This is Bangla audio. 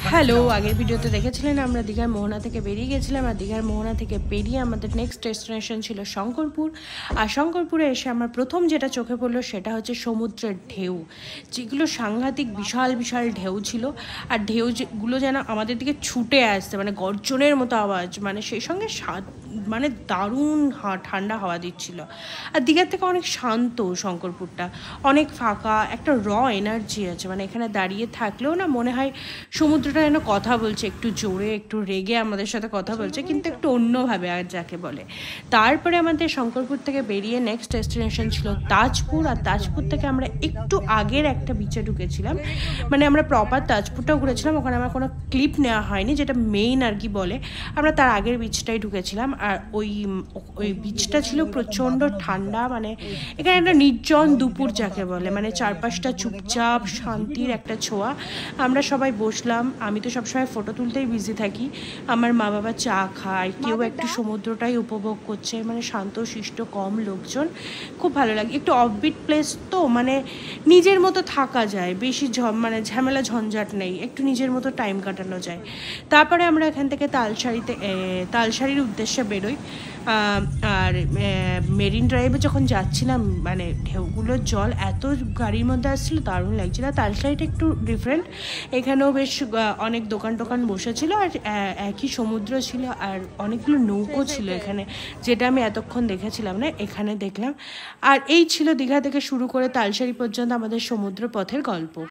হ্যালো, আগের ভিডিওতে দেখেছিলেন আমরা দীঘার মোহনা থেকে বেরিয়ে গেছিলাম। আর দীঘার মোহনা থেকে বেরিয়ে আমাদের নেক্সট ডেস্টিনেশন ছিল শঙ্করপুর। আর শঙ্করপুরে এসে আমার প্রথম যেটা চোখে পড়লো সেটা হচ্ছে সমুদ্রের ঢেউ, যেগুলো সাংঘাতিক বিশাল বিশাল ঢেউ ছিল। আর ঢেউগুলো যেন আমাদের দিকে ছুটে আসছে, মানে গর্জনের মতো আওয়াজ, মানে সেই সঙ্গে মানে দারুণ ঠান্ডা হাওয়া দিচ্ছিল। আর দীঘার থেকে অনেক শান্ত শঙ্করপুরটা, অনেক ফাঁকা, একটা এনার্জি আছে। মানে এখানে দাঁড়িয়ে থাকলেও না মনে হয় সমুদ্রটা যেন কথা বলছে, একটু জোরে একটু রেগে আমাদের সাথে কথা বলছে, কিন্তু একটু অন্যভাবে, আর যাকে বলে। তারপরে আমাদের শঙ্করপুর থেকে বেরিয়ে নেক্সট ডেস্টিনেশন ছিল তাজপুর। আর তাজপুর থেকে আমরা একটু আগের একটা বিচে ঢুকেছিলাম, মানে আমরা প্রপার তাজপুরটাও ঘুরেছিলাম, ওখানে আমার কোনো ক্লিপ নেওয়া হয়নি, যেটা মেইন আর কি বলে। আমরা তার আগের বিচটাই ঢুকেছিলাম। আর ওই বিচটা ছিল প্রচণ্ড ঠান্ডা, মানে এখানে একটা নির্জন দুপুর যাকে বলে, মানে চারপাশটা চুপচাপ শান্তির একটা ছোঁয়া। আমরা সবাই বসলাম, আমি তো সবসময় ফটো তুলতেই বিজি থাকি, আমার মা বাবা চা খায়, কেউ একটু সমুদ্রটাই উপভোগ করছে, মানে শান্ত শিষ্ট, কম লোকজন, খুব ভালো লাগে। একটু অফবিট প্লেস তো, মানে নিজের মতো থাকা যায়, বেশি মানে ঝামেলা ঝঞ্ঝাট নেই, একটু নিজের মতো টাইম কাটানো যায়। তারপরে আমরা এখান থেকে তালসারির উদ্দেশ্যে বেরোই। আর মেরিন ড্রাইভে যখন যাচ্ছিলাম, মানে ঢেউগুলোর জল এত গাড়ির মধ্যে আসছিলো, দারুণ লাগছিল। তালসারিটা একটু ডিফারেন্ট, এখানেও বেশ অনেক দোকান টোকান বসেছিল, আর একই সমুদ্র ছিল, আর অনেকগুলো নৌকো ছিল এখানে, যেটা আমি এতক্ষণ দেখেছিলাম না, এখানে দেখলাম। আর এই ছিল দীঘা থেকে শুরু করে তালসারি পর্যন্ত আমাদের সমুদ্র পথের গল্প।